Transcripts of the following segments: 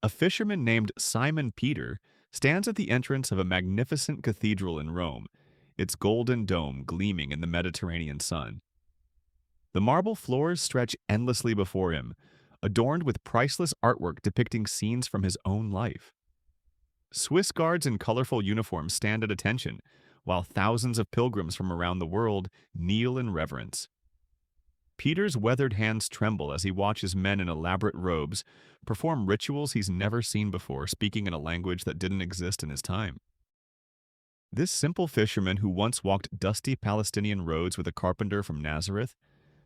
A fisherman named Simon Peter stands at the entrance of a magnificent cathedral in Rome, its golden dome gleaming in the Mediterranean sun. The marble floors stretch endlessly before him, adorned with priceless artwork depicting scenes from his own life. Swiss guards in colorful uniforms stand at attention, while thousands of pilgrims from around the world kneel in reverence. Peter's weathered hands tremble as he watches men in elaborate robes perform rituals he's never seen before, speaking in a language that didn't exist in his time. This simple fisherman who once walked dusty Palestinian roads with a carpenter from Nazareth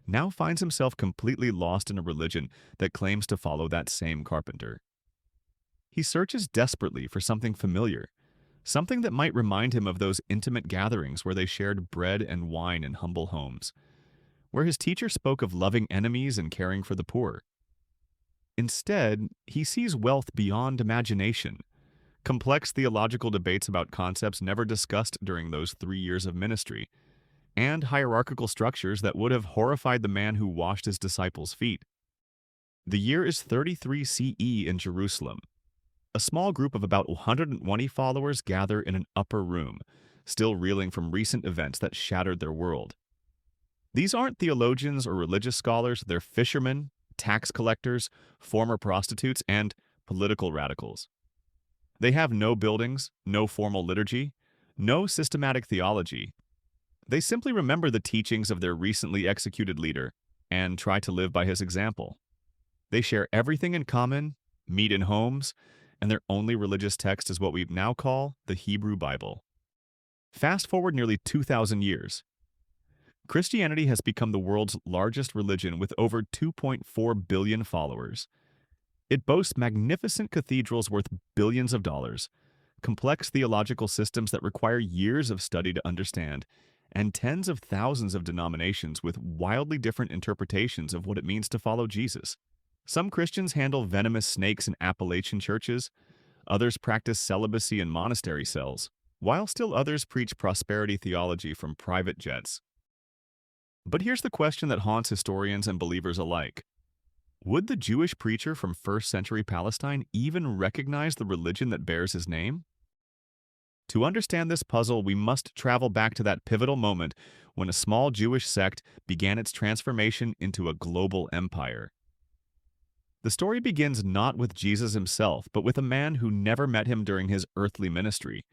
now finds himself completely lost in a religion that claims to follow that same carpenter. He searches desperately for something familiar, something that might remind him of those intimate gatherings where they shared bread and wine in humble homes, where his teacher spoke of loving enemies and caring for the poor. Instead, he sees wealth beyond imagination, complex theological debates about concepts never discussed during those 3 years of ministry, and hierarchical structures that would have horrified the man who washed his disciples' feet. The year is 33 CE in Jerusalem. A small group of about 120 followers gather in an upper room, still reeling from recent events that shattered their world. These aren't theologians or religious scholars, they're fishermen, tax collectors, former prostitutes, and political radicals. They have no buildings, no formal liturgy, no systematic theology. They simply remember the teachings of their recently executed leader and try to live by his example. They share everything in common, meet in homes, and their only religious text is what we now call the Hebrew Bible. Fast forward nearly 2,000 years. Christianity has become the world's largest religion with over 2.4 billion followers. It boasts magnificent cathedrals worth billions of dollars, complex theological systems that require years of study to understand, and tens of thousands of denominations with wildly different interpretations of what it means to follow Jesus. Some Christians handle venomous snakes in Appalachian churches, others practice celibacy in monastery cells, while still others preach prosperity theology from private jets. But here's the question that haunts historians and believers alike. Would the Jewish preacher from first-century Palestine even recognize the religion that bears his name? To understand this puzzle, we must travel back to that pivotal moment when a small Jewish sect began its transformation into a global empire. The story begins not with Jesus himself, but with a man who never met him during his earthly ministry,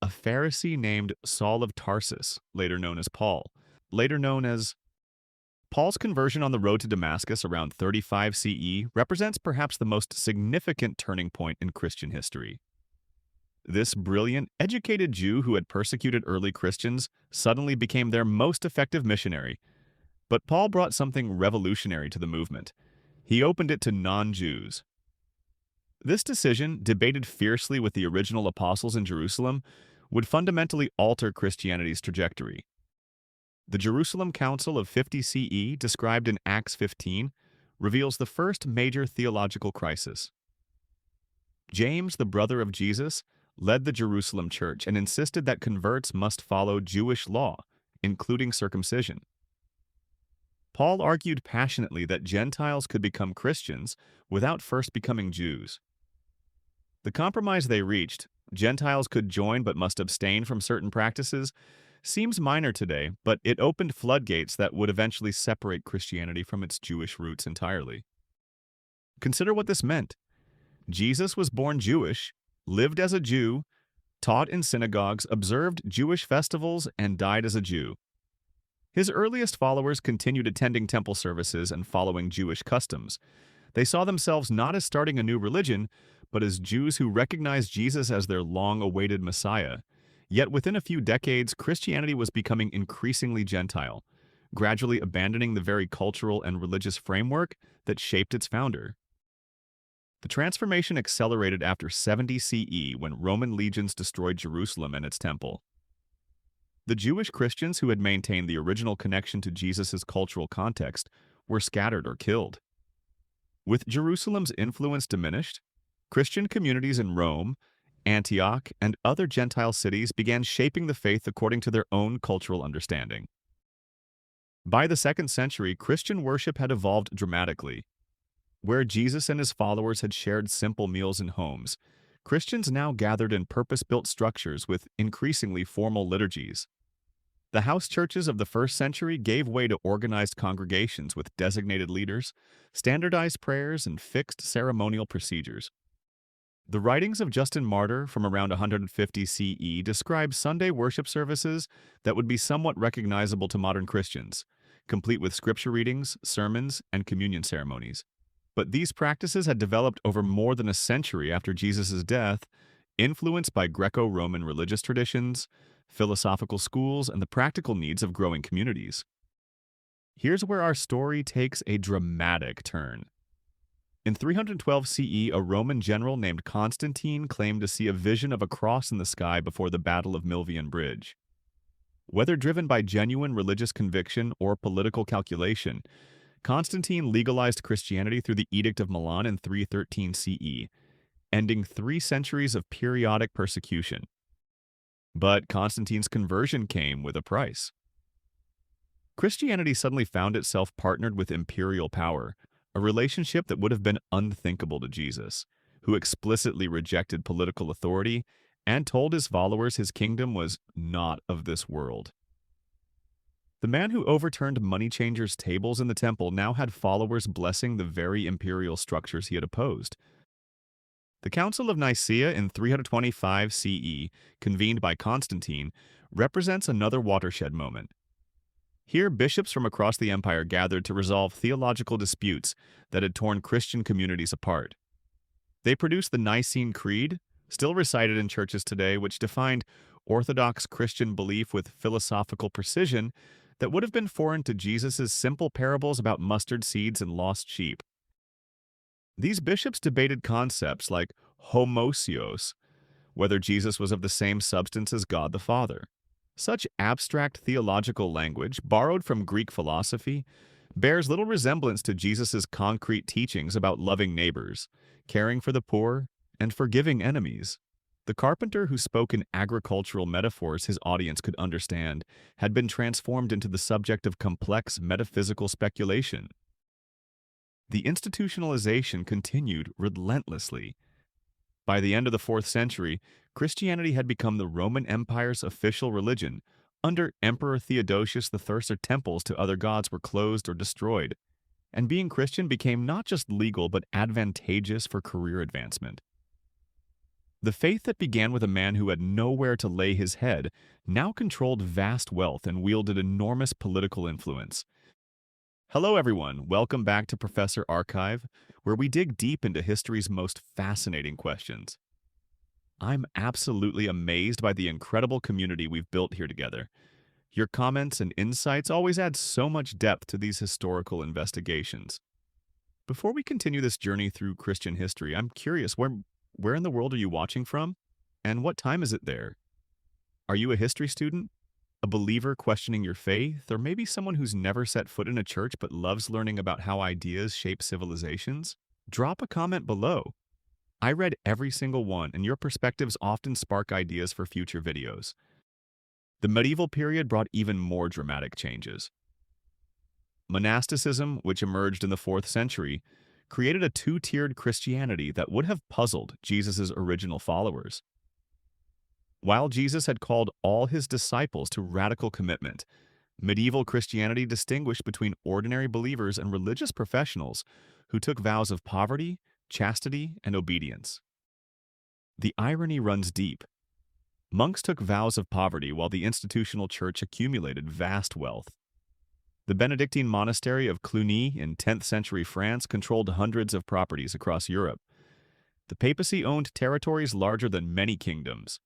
a Pharisee named Saul of Tarsus, later known as Paul, later known as Paul's conversion on the road to Damascus around 35 CE represents perhaps the most significant turning point in Christian history. This brilliant, educated Jew who had persecuted early Christians suddenly became their most effective missionary. But Paul brought something revolutionary to the movement. He opened it to non-Jews. This decision, debated fiercely with the original apostles in Jerusalem, would fundamentally alter Christianity's trajectory. The Jerusalem Council of 50 CE, described in Acts 15, reveals the first major theological crisis. James, the brother of Jesus, led the Jerusalem church and insisted that converts must follow Jewish law, including circumcision. Paul argued passionately that Gentiles could become Christians without first becoming Jews. The compromise they reached, Gentiles could join but must abstain from certain practices, seems minor today, but it opened floodgates that would eventually separate Christianity from its Jewish roots entirely. Consider what this meant. Jesus was born Jewish, lived as a Jew, taught in synagogues, observed Jewish festivals, and died as a Jew. His earliest followers continued attending temple services and following Jewish customs. They saw themselves not as starting a new religion, but as Jews who recognized Jesus as their long-awaited Messiah. Yet within a few decades, Christianity was becoming increasingly Gentile, gradually abandoning the very cultural and religious framework that shaped its founder. The transformation accelerated after 70 CE when Roman legions destroyed Jerusalem and its temple. The Jewish Christians who had maintained the original connection to Jesus' cultural context were scattered or killed. With Jerusalem's influence diminished, Christian communities in Rome, Antioch, and other Gentile cities began shaping the faith according to their own cultural understanding. By the 2nd century, Christian worship had evolved dramatically. Where Jesus and his followers had shared simple meals in homes, Christians now gathered in purpose-built structures with increasingly formal liturgies. The house churches of the first century gave way to organized congregations with designated leaders, standardized prayers, and fixed ceremonial procedures. The writings of Justin Martyr from around 150 CE describe Sunday worship services that would be somewhat recognizable to modern Christians, complete with scripture readings, sermons, and communion ceremonies. But these practices had developed over more than a century after Jesus' death, influenced by Greco-Roman religious traditions, philosophical schools, and the practical needs of growing communities. Here's where our story takes a dramatic turn. In 312 CE, a Roman general named Constantine claimed to see a vision of a cross in the sky before the Battle of Milvian Bridge. Whether driven by genuine religious conviction or political calculation, Constantine legalized Christianity through the Edict of Milan in 313 CE, ending 3 centuries of periodic persecution. But Constantine's conversion came with a price. Christianity suddenly found itself partnered with imperial power, a relationship that would have been unthinkable to Jesus, who explicitly rejected political authority and told his followers his kingdom was not of this world. The man who overturned money changers' tables in the temple now had followers blessing the very imperial structures he had opposed. The Council of Nicaea in 325 CE, convened by Constantine, represents another watershed moment. Here, bishops from across the empire gathered to resolve theological disputes that had torn Christian communities apart. They produced the Nicene Creed, still recited in churches today, which defined Orthodox Christian belief with philosophical precision that would have been foreign to Jesus' simple parables about mustard seeds and lost sheep. These bishops debated concepts like homousios, whether Jesus was of the same substance as God the Father. Such abstract theological language, borrowed from Greek philosophy, bears little resemblance to Jesus' concrete teachings about loving neighbors, caring for the poor, and forgiving enemies. The carpenter who spoke in agricultural metaphors his audience could understand had been transformed into the subject of complex metaphysical speculation. The institutionalization continued relentlessly. By the end of the 4th century, Christianity had become the Roman Empire's official religion. Under Emperor Theodosius I, temples to other gods were closed or destroyed, and being Christian became not just legal but advantageous for career advancement. The faith that began with a man who had nowhere to lay his head now controlled vast wealth and wielded enormous political influence. Hello everyone, welcome back to Professor Archive, where we dig deep into history's most fascinating questions. I'm absolutely amazed by the incredible community we've built here together. Your comments and insights always add so much depth to these historical investigations. Before we continue this journey through Christian history, I'm curious, where in the world are you watching from? And what time is it there? Are you a history student? A believer questioning your faith, or maybe someone who's never set foot in a church but loves learning about how ideas shape civilizations? Drop a comment below. I read every single one, and your perspectives often spark ideas for future videos. The medieval period brought even more dramatic changes. Monasticism, which emerged in the 4th century, created a 2-tiered Christianity that would have puzzled Jesus' original followers. While Jesus had called all his disciples to radical commitment, medieval Christianity distinguished between ordinary believers and religious professionals who took vows of poverty, chastity, and obedience. The irony runs deep. Monks took vows of poverty while the institutional church accumulated vast wealth. The Benedictine monastery of Cluny in 10th century France controlled hundreds of properties across Europe. The papacy owned territories larger than many kingdoms.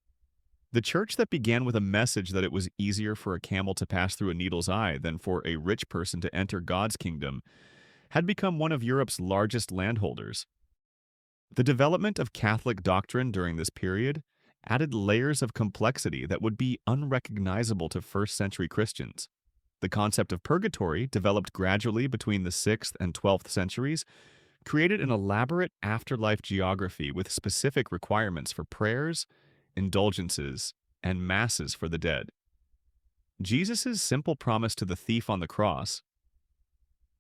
The church that began with a message that it was easier for a camel to pass through a needle's eye than for a rich person to enter God's kingdom had become one of Europe's largest landholders. The development of Catholic doctrine during this period added layers of complexity that would be unrecognizable to first-century Christians. The concept of purgatory, developed gradually between the 6th and 12th centuries, created an elaborate afterlife geography with specific requirements for prayers, indulgences, and masses for the dead. Jesus' simple promise to the thief on the cross,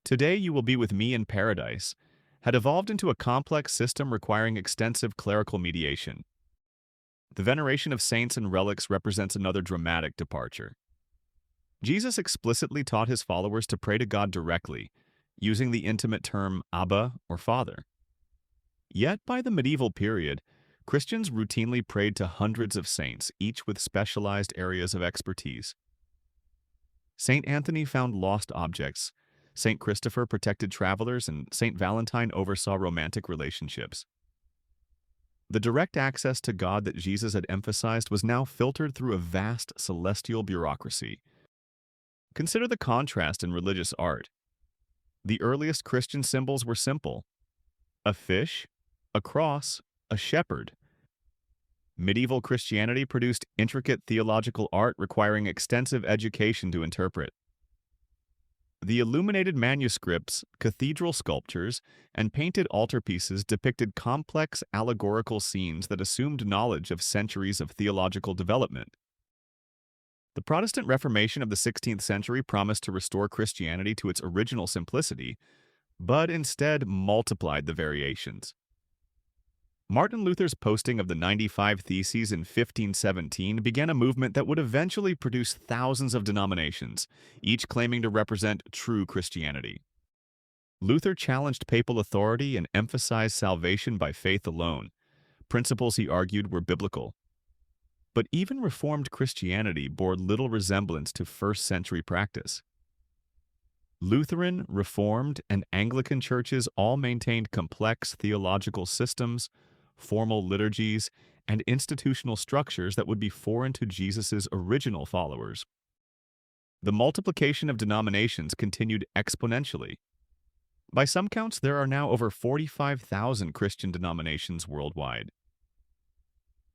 "Today you will be with me in paradise," had evolved into a complex system requiring extensive clerical mediation. The veneration of saints and relics represents another dramatic departure. Jesus explicitly taught his followers to pray to God directly, using the intimate term Abba or Father. Yet by the medieval period, Christians routinely prayed to hundreds of saints, each with specialized areas of expertise. Saint Anthony found lost objects, Saint Christopher protected travelers, and Saint Valentine oversaw romantic relationships. The direct access to God that Jesus had emphasized was now filtered through a vast celestial bureaucracy. Consider the contrast in religious art. The earliest Christian symbols were simple: a fish, a cross, a shepherd. Medieval Christianity produced intricate theological art requiring extensive education to interpret. The illuminated manuscripts, cathedral sculptures, and painted altarpieces depicted complex allegorical scenes that assumed knowledge of centuries of theological development. The Protestant Reformation of the 16th century promised to restore Christianity to its original simplicity, but instead multiplied the variations. Martin Luther's posting of the 95 Theses in 1517 began a movement that would eventually produce thousands of denominations, each claiming to represent true Christianity. Luther challenged papal authority and emphasized salvation by faith alone. Principles, he argued, were biblical. But even Reformed Christianity bore little resemblance to first-century practice. Lutheran, Reformed, and Anglican churches all maintained complex theological systems, formal liturgies, and institutional structures that would be foreign to Jesus' original followers. The multiplication of denominations continued exponentially. By some counts, there are now over 45,000 Christian denominations worldwide.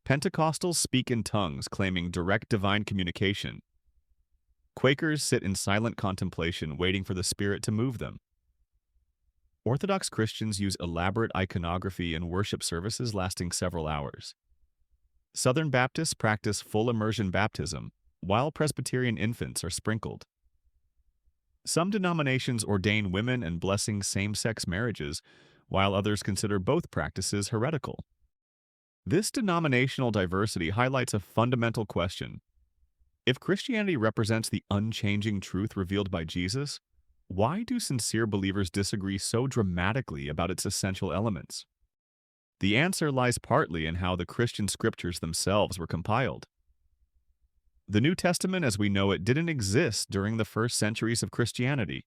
Pentecostals speak in tongues, claiming direct divine communication. Quakers sit in silent contemplation, waiting for the Spirit to move them. Orthodox Christians use elaborate iconography in worship services lasting several hours. Southern Baptists practice full immersion baptism, while Presbyterian infants are sprinkled. Some denominations ordain women and blessing same-sex marriages, while others consider both practices heretical. This denominational diversity highlights a fundamental question. If Christianity represents the unchanging truth revealed by Jesus, why do sincere believers disagree so dramatically about its essential elements? The answer lies partly in how the Christian scriptures themselves were compiled. The New Testament as we know it didn't exist during the first centuries of Christianity.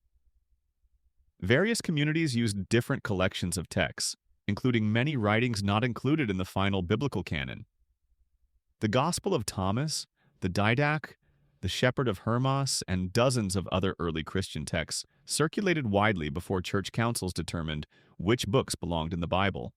Various communities used different collections of texts, including many writings not included in the final biblical canon. The Gospel of Thomas, the Didache, the Shepherd of Hermas, and dozens of other early Christian texts circulated widely before church councils determined which books belonged in the Bible.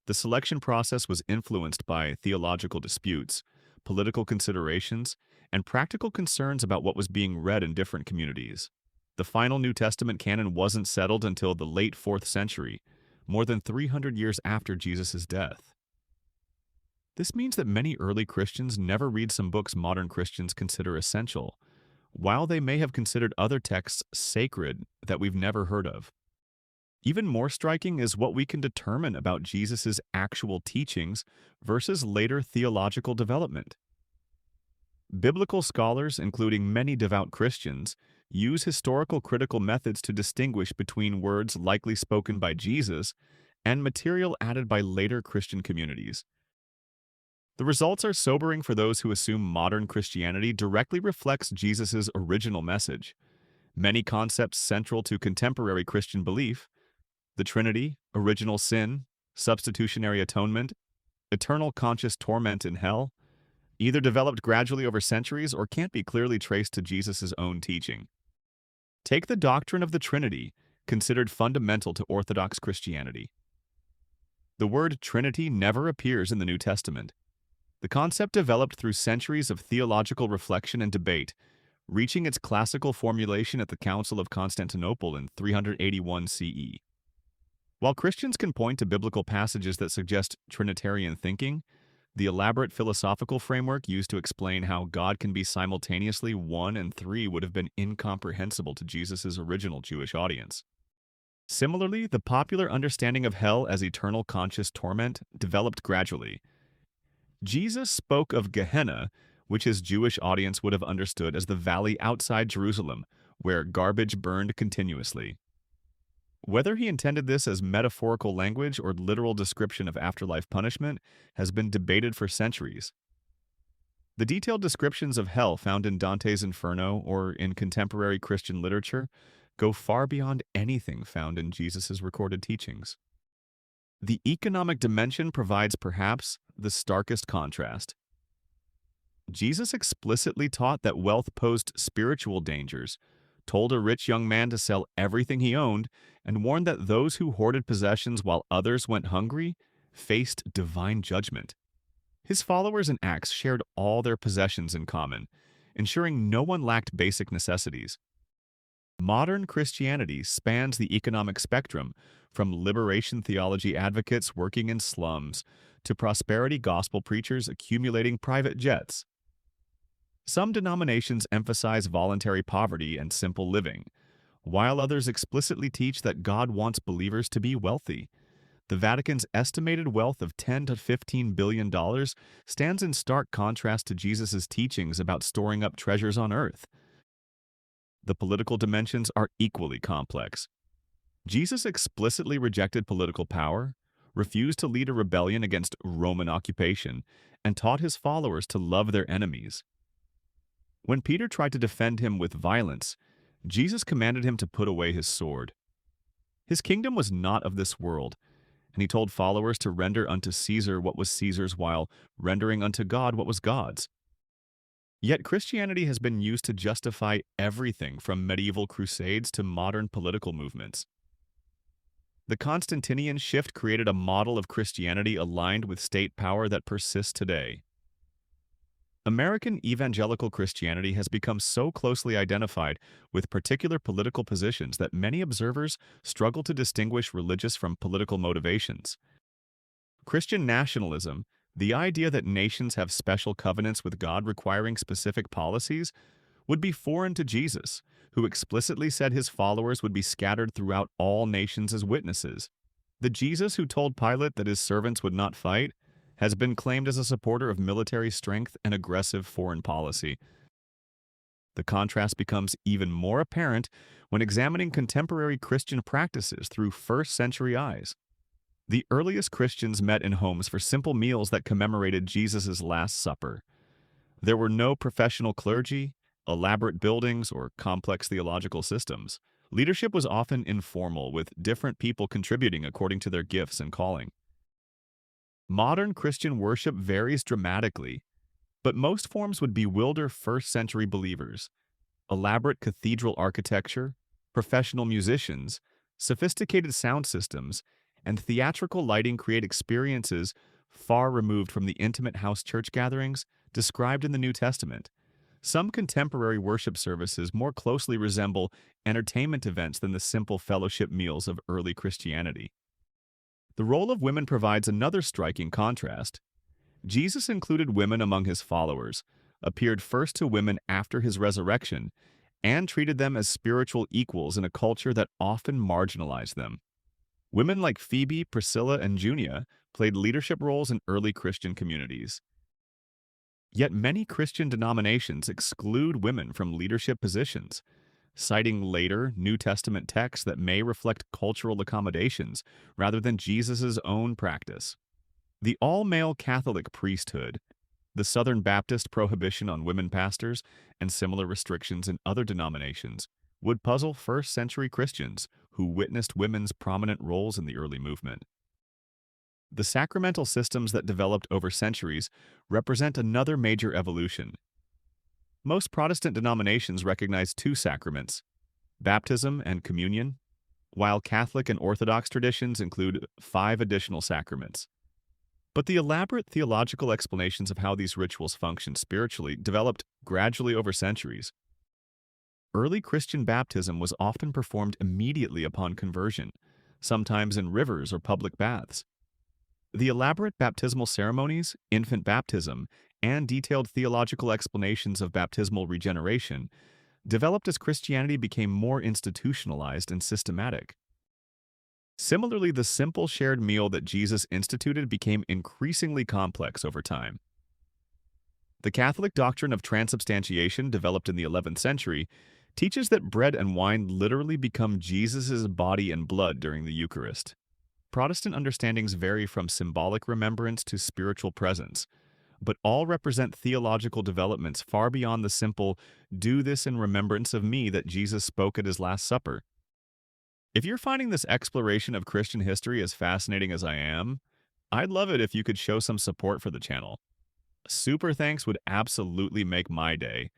The selection process was influenced by theological disputes, political considerations, and practical concerns about what was being read in different communities. The final New Testament canon wasn't settled until the late 4th century, more than 300 years after Jesus' death. This means that many early Christians never read some books modern Christians consider essential, while they may have considered other texts sacred that we've never heard of. Even more striking is what we can determine about Jesus' actual teachings versus later theological development. Biblical scholars, including many devout Christians, use historical critical methods to distinguish between words likely spoken by Jesus and material added by later Christian communities. The results are sobering for those who assume modern Christianity directly reflects Jesus' original message. Many concepts central to contemporary Christian belief, the Trinity, original sin, substitutionary atonement, eternal conscious torment in hell, either developed gradually over centuries or can't be clearly traced to Jesus' own teaching. Take the doctrine of the Trinity, considered fundamental to Orthodox Christianity. The word Trinity never appears in the New Testament. The concept developed through centuries of theological reflection and debate, reaching its classical formulation at the Council of Constantinople in 381 CE. While Christians can point to biblical passages that suggest Trinitarian thinking, the elaborate philosophical framework used to explain how God can be simultaneously one and three would have been incomprehensible to Jesus' original Jewish audience. Similarly, the popular understanding of hell as eternal conscious torment developed gradually. Jesus spoke of Gehenna, which his Jewish audience would have understood as the valley outside Jerusalem, where garbage burned continuously. Whether he intended this as metaphorical language or literal description of afterlife punishment has been debated for centuries. The detailed descriptions of hell found in Dante's Inferno or in contemporary Christian literature go far beyond anything found in Jesus' recorded teachings. The economic dimension provides perhaps the starkest contrast. Jesus explicitly taught that wealth posed spiritual dangers, told a rich young man to sell everything he owned, and warned that those who hoarded possessions while others went hungry faced divine judgment. His followers in Acts shared all their possessions in common, ensuring no one lacked basic necessities. Modern Christianity spans the economic spectrum, from liberation theology advocates working in slums to prosperity gospel preachers accumulating private jets. Some denominations emphasize voluntary poverty and simple living, while others explicitly teach that God wants believers to be wealthy. The Vatican's estimated wealth of $10 to $15 billion stands in stark contrast to Jesus' teachings about storing up treasures on earth. The political dimensions are equally complex. Jesus explicitly rejected political power, refused to lead a rebellion against Roman occupation, and taught his followers to love their enemies. When Peter tried to defend him with violence, Jesus commanded him to put away his sword. His kingdom was not of this world, and he told followers to render unto Caesar what was Caesar's while rendering unto God what was God's. Yet Christianity has been used to justify everything from medieval crusades to modern political movements. The Constantinian shift created a model of Christianity aligned with state power that persists today. American evangelical Christianity has become so closely identified with particular political positions that many observers struggle to distinguish religious from political motivations. Christian nationalism, the idea that nations have special covenants with God requiring specific policies, would be foreign to Jesus, who explicitly said his followers would be scattered throughout all nations as witnesses. The Jesus who told Pilate that his servants would not fight has been claimed as a supporter of military strength and aggressive foreign policy. The contrast becomes even more apparent when examining contemporary Christian practices through first-century eyes. The earliest Christians met in homes for simple meals that commemorated Jesus' Last Supper. There were no professional clergy, elaborate buildings, or complex theological systems. Leadership was often informal, with different people contributing according to their gifts and calling. Modern Christian worship varies dramatically, but most forms would bewilder first-century believers. Elaborate cathedral architecture, professional musicians, sophisticated sound systems, and theatrical lighting create experiences far removed from the intimate house church gatherings described in the New Testament. Some contemporary worship services more closely resemble entertainment events than the simple fellowship meals of early Christianity. The role of women provides another striking contrast. Jesus included women among his followers, appeared first to women after his resurrection, and treated them as spiritual equals in a culture that often marginalized them. Women like Phoebe, Priscilla, and Junia played leadership roles in early Christian communities. Yet many Christian denominations exclude women from leadership positions, citing later New Testament texts that may reflect cultural accommodations rather than Jesus' own practice. The all-male Catholic priesthood, the Southern Baptist prohibition on women pastors, and similar restrictions in other denominations would puzzle first-century Christians who witnessed women's prominent roles in the early movement. The sacramental systems that developed over centuries represent another major evolution. Most Protestant denominations recognize two sacraments, baptism and communion, while Catholic and Orthodox traditions include 5 additional sacraments. But the elaborate theological explanations of how these rituals function spiritually developed gradually over centuries. Early Christian baptism was often performed immediately upon conversion, sometimes in rivers or public baths. The elaborate baptismal ceremonies, infant baptism, and detailed theological explanations of baptismal regeneration developed as Christianity became more institutionalized and systematic. Similarly, the simple shared meal that Jesus instituted became increasingly complex over time. The Catholic doctrine of transubstantiation, developed in the 11th century, teaches that bread and wine literally become Jesus' body and blood during the Eucharist. Protestant understandings vary from symbolic remembrance to spiritual presence, but all represent theological developments far beyond the simple, "do this in remembrance of me" that Jesus spoke at his Last Supper. If you're finding this exploration of Christian history as fascinating as I am, I'd love it if you could show some support for the channel. Super thanks would absolutely make my day,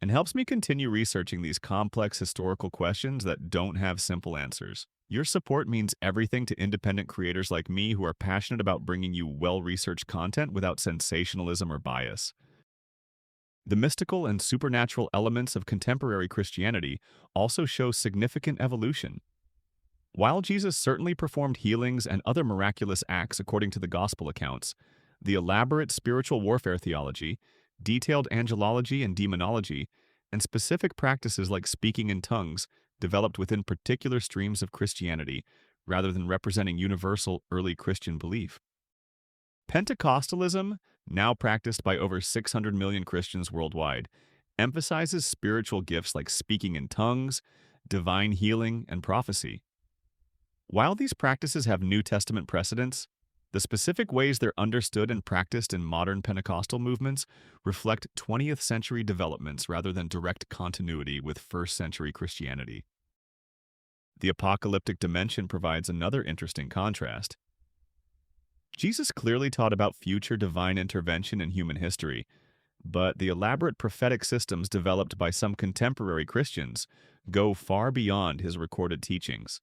and helps me continue researching these complex historical questions that don't have simple answers. Your support means everything to independent creators like me who are passionate about bringing you well-researched content without sensationalism or bias. The mystical and supernatural elements of contemporary Christianity also show significant evolution. While Jesus certainly performed healings and other miraculous acts according to the Gospel accounts, the elaborate spiritual warfare theology, detailed angelology and demonology, and specific practices like speaking in tongues developed within particular streams of Christianity rather than representing universal early Christian belief. Pentecostalism, now practiced by over 600 million Christians worldwide, emphasizes spiritual gifts like speaking in tongues, divine healing, and prophecy. While these practices have New Testament precedents, the specific ways they're understood and practiced in modern Pentecostal movements reflect 20th century developments rather than direct continuity with first century Christianity. The apocalyptic dimension provides another interesting contrast. Jesus clearly taught about future divine intervention in human history, but the elaborate prophetic systems developed by some contemporary Christians go far beyond his recorded teachings.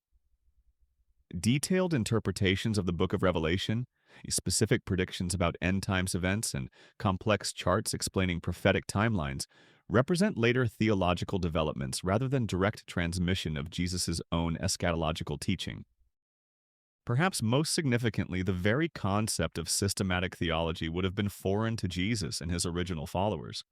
Detailed interpretations of the Book of Revelation, specific predictions about end times events, and complex charts explaining prophetic timelines represent later theological developments rather than direct transmission of Jesus' own eschatological teaching. Perhaps most significantly, the very concept of systematic theology would have been foreign to Jesus and his original followers.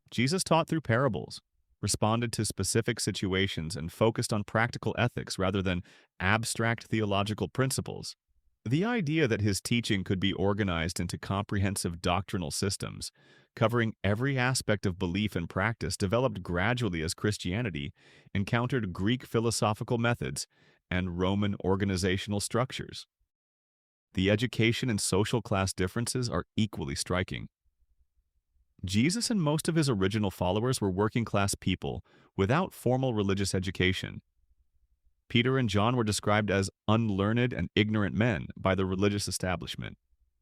Jesus taught through parables, responded to specific situations, and focused on practical ethics rather than abstract theological principles. The idea that his teaching could be organized into comprehensive doctrinal systems, covering every aspect of belief and practice, developed gradually as Christianity encountered Greek philosophical methods and Roman organizational structures. The education and social class differences are equally striking. Jesus and most of his original followers were working-class people without formal religious education. Peter and John were described as unlearned and ignorant men by the religious establishment.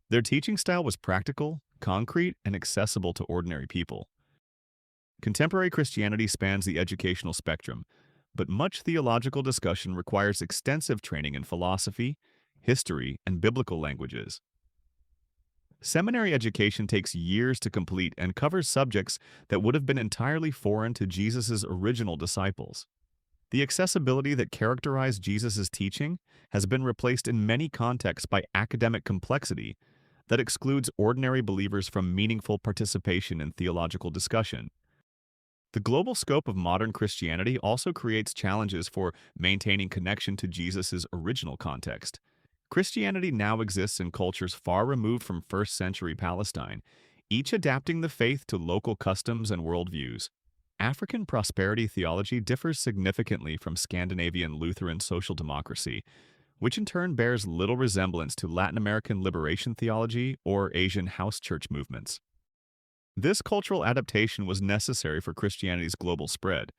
Their teaching style was practical, concrete, and accessible to ordinary people. Contemporary Christianity spans the educational spectrum, but much theological discussion requires extensive training in philosophy, history, and biblical languages. Seminary education takes years to complete and covers subjects that would have been entirely foreign to Jesus' original disciples. The accessibility that characterized Jesus' teaching has been replaced in many contexts by academic complexity that excludes ordinary believers from meaningful participation in theological discussion. The global scope of modern Christianity also creates challenges for maintaining connection to Jesus' original context. Christianity now exists in cultures far removed from first-century Palestine, each adapting the faith to local customs and worldviews. African prosperity theology differs significantly from Scandinavian Lutheran social democracy, which in turn bears little resemblance to Latin American liberation theology or Asian house church movements. This cultural adaptation was necessary for Christianity's global spread,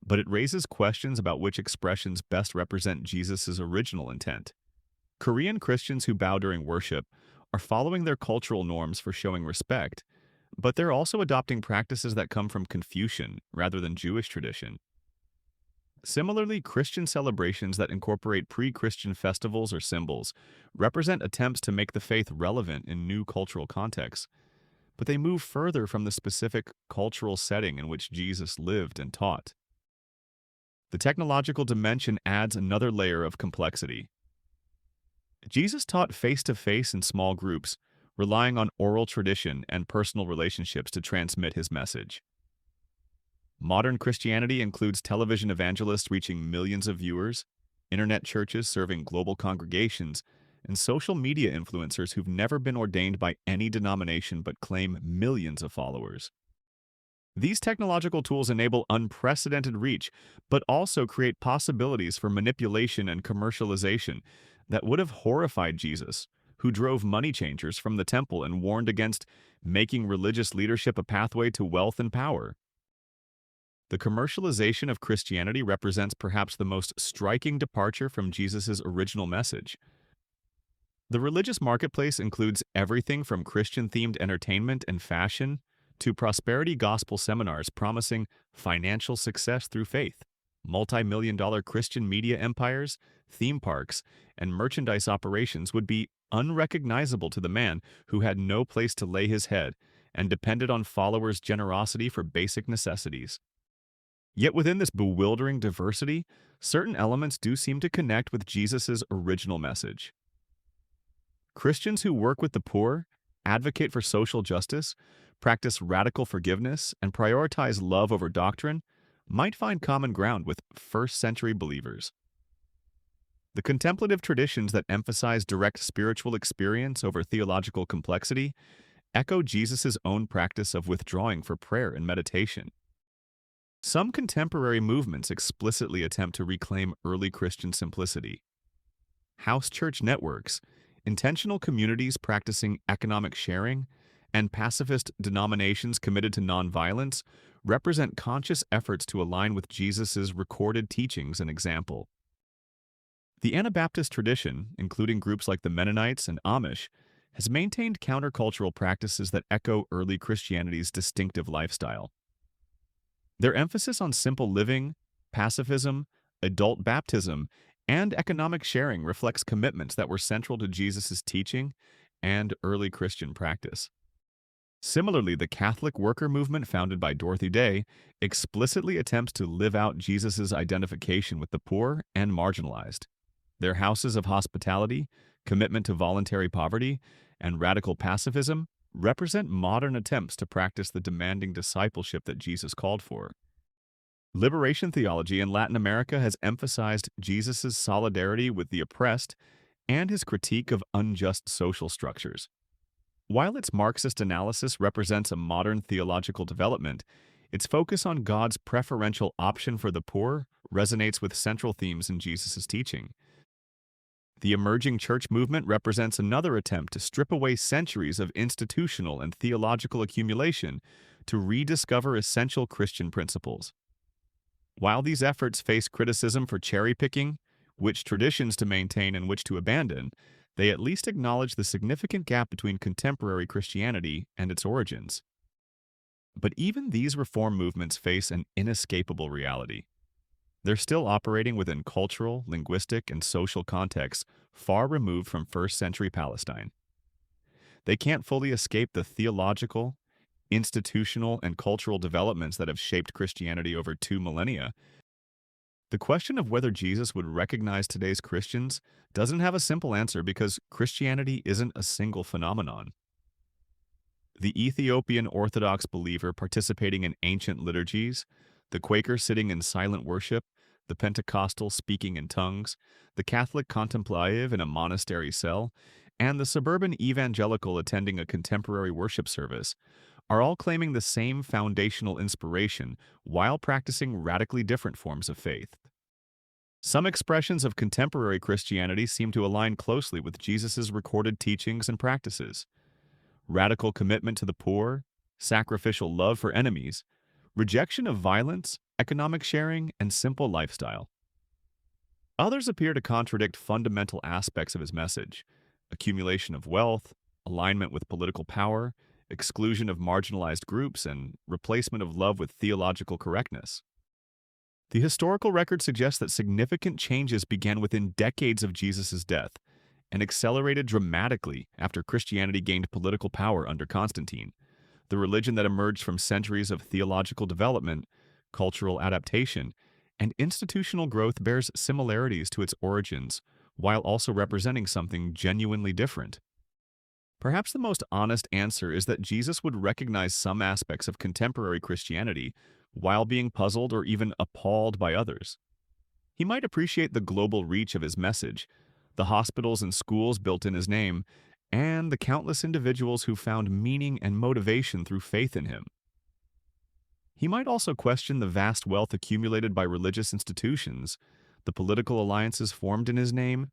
but it raises questions about which expressions best represent Jesus' original intent. Korean Christians who bow during worship are following their cultural norms for showing respect, but they're also adopting practices that come from Confucian rather than Jewish tradition. Similarly, Christian celebrations that incorporate pre-Christian festivals or symbols represent attempts to make the faith relevant in new cultural contexts, but they move further from the specific cultural setting in which Jesus lived and taught. The technological dimension adds another layer of complexity. Jesus taught face-to-face in small groups, relying on oral tradition and personal relationships to transmit his message. Modern Christianity includes television evangelists reaching millions of viewers, internet churches serving global congregations, and social media influencers who've never been ordained by any denomination but claim millions of followers. These technological tools enable unprecedented reach, but also create possibilities for manipulation and commercialization that would have horrified Jesus, who drove money changers from the temple and warned against making religious leadership a pathway to wealth and power. The commercialization of Christianity represents perhaps the most striking departure from Jesus' original message. The religious marketplace includes everything from Christian-themed entertainment and fashion to prosperity gospel seminars promising financial success through faith, multi-million-dollar Christian media empires, theme parks, and merchandise operations would be unrecognizable to the man who had no place to lay his head and depended on followers' generosity for basic necessities. Yet within this bewildering diversity, certain elements do seem to connect with Jesus' original message. Christians who work with the poor, advocate for social justice, practice radical forgiveness, and prioritize love over doctrine might find common ground with first-century believers. The contemplative traditions that emphasize direct spiritual experience over theological complexity echo Jesus' own practice of withdrawing for prayer and meditation. Some contemporary movements explicitly attempt to reclaim early Christian simplicity. House church networks, intentional communities practicing economic sharing, and pacifist denominations committed to nonviolence represent conscious efforts to align with Jesus' recorded teachings and example. The Anabaptist tradition, including groups like the Mennonites and Amish, has maintained countercultural practices that echo early Christianity's distinctive lifestyle. Their emphasis on simple living, pacifism, adult baptism, and economic sharing reflects commitments that were central to Jesus' teaching and early Christian practice. Similarly, the Catholic worker movement founded by Dorothy Day explicitly attempts to live out Jesus' identification with the poor and marginalized. Their houses of hospitality, commitment to voluntary poverty, and radical pacifism represent modern attempts to practice the demanding discipleship that Jesus called for. Liberation theology in Latin America has emphasized Jesus' solidarity with the oppressed and his critique of unjust social structures. While its Marxist analysis represents a modern theological development, its focus on God's preferential option for the poor resonates with central themes in Jesus' teaching. The emerging church movement represents another attempt to strip away centuries of institutional and theological accumulation to rediscover essential Christian principles. While these efforts face criticism for cherry-picking, which traditions to maintain and which to abandon, they at least acknowledge the significant gap between contemporary Christianity and its origins. But even these reform movements face an inescapable reality. They're still operating within cultural, linguistic, and social contexts far removed from first-century Palestine. They can't fully escape the theological, institutional, and cultural developments that have shaped Christianity over 2 millennia. The question of whether Jesus would recognize today's Christians doesn't have a simple answer because Christianity isn't a single phenomenon. The Ethiopian Orthodox believer participating in ancient liturgies, the Quaker sitting in silent worship, the Pentecostal speaking in tongues, the Catholic contemplative in a monastery cell, and the suburban evangelical attending a contemporary worship service are all claiming the same foundational inspiration while practicing radically different forms of faith. Some expressions of contemporary Christianity seem to align closely with Jesus' recorded teachings and practices. Radical commitment to the poor, sacrificial love for enemies, rejection of violence, economic sharing, and simple lifestyle. Others appear to contradict fundamental aspects of his message: accumulation of wealth, alignment with political power, exclusion of marginalized groups, and replacement of love with theological correctness. The historical record suggests that significant changes began within decades of Jesus' death and accelerated dramatically after Christianity gained political power under Constantine. The religion that emerged from centuries of theological development, cultural adaptation, and institutional growth bears similarities to its origins, while also representing something genuinely different. Perhaps the most honest answer is that Jesus would recognize some aspects of contemporary Christianity while being puzzled or even appalled by others. He might appreciate the global reach of his message, the hospitals and schools built in his name, and the countless individuals who found meaning and motivation through faith in him. He might also question the vast wealth accumulated by religious institutions, the political alliances formed in his name,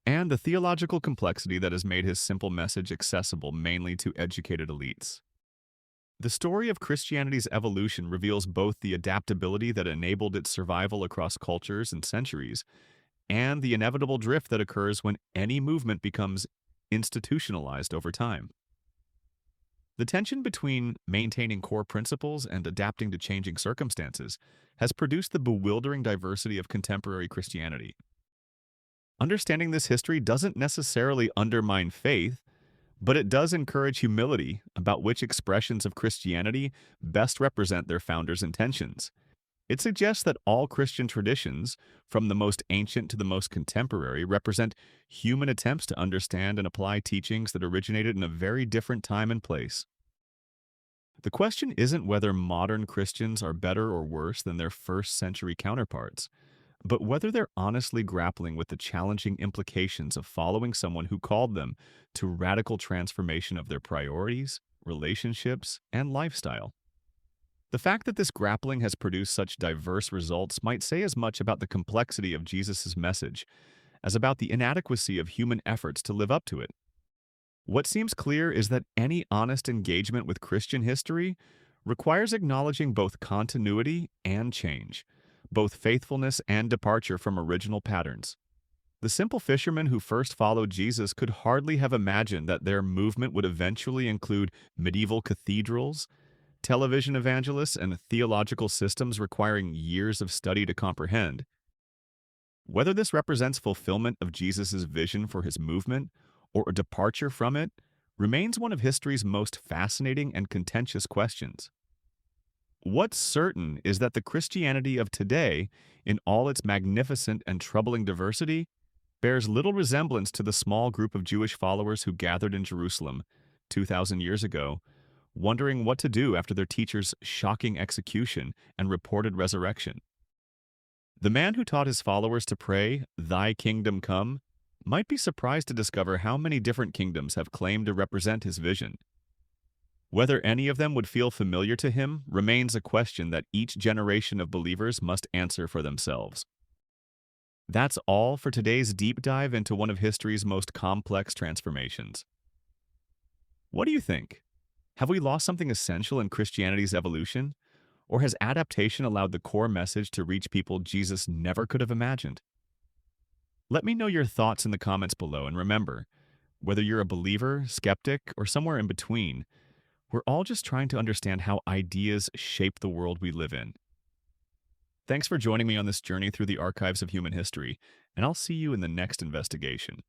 and the theological complexity that has made his simple message accessible mainly to educated elites. The story of Christianity's evolution reveals both the adaptability that enabled its survival across cultures and centuries, and the inevitable drift that occurs when any movement becomes institutionalized over time. The tension between maintaining core principles and adapting to changing circumstances has produced the bewildering diversity of contemporary Christianity. Understanding this history doesn't necessarily undermine faith, but it does encourage humility about which expressions of Christianity best represent their founders' intentions. It suggests that all Christian traditions, from the most ancient to the most contemporary, represent human attempts to understand and apply teachings that originated in a very different time and place. The question isn't whether modern Christians are better or worse than their first century counterparts, but whether they're honestly grappling with the challenging implications of following someone who called them to radical transformation of their priorities, relationships, and lifestyle. The fact that this grappling has produced such diverse results might say as much about the complexity of Jesus' message as about the inadequacy of human efforts to live up to it. What seems clear is that any honest engagement with Christian history requires acknowledging both continuity and change, both faithfulness and departure from original patterns. The simple fishermen who first followed Jesus could hardly have imagined that their movement would eventually include medieval cathedrals, television evangelists, and theological systems requiring years of study to comprehend. Whether this represents fulfillment of Jesus' vision for his movement or a departure from it remains one of history's most fascinating and contentious questions. What's certain is that the Christianity of today, in all its magnificent and troubling diversity, bears little resemblance to the small group of Jewish followers who gathered in Jerusalem 2,000 years ago, wondering what to do after their teacher's shocking execution and reported resurrection. The man who taught his followers to pray, "Thy kingdom come," might be surprised to discover how many different kingdoms have claimed to represent his vision. Whether any of them would feel familiar to him remains a question that each generation of believers must answer for themselves. That's all for today's deep dive into one of history's most complex transformations. What do you think? Have we lost something essential in Christianity's evolution? Or has adaptation allowed the core message to reach people Jesus never could have imagined? Let me know your thoughts in the comments below, and remember, whether you're a believer, skeptic, or somewhere in between, we're all just trying to understand how ideas shape the world we live in. Thanks for joining me on this journey through the archives of human history, and I'll see you in the next investigation.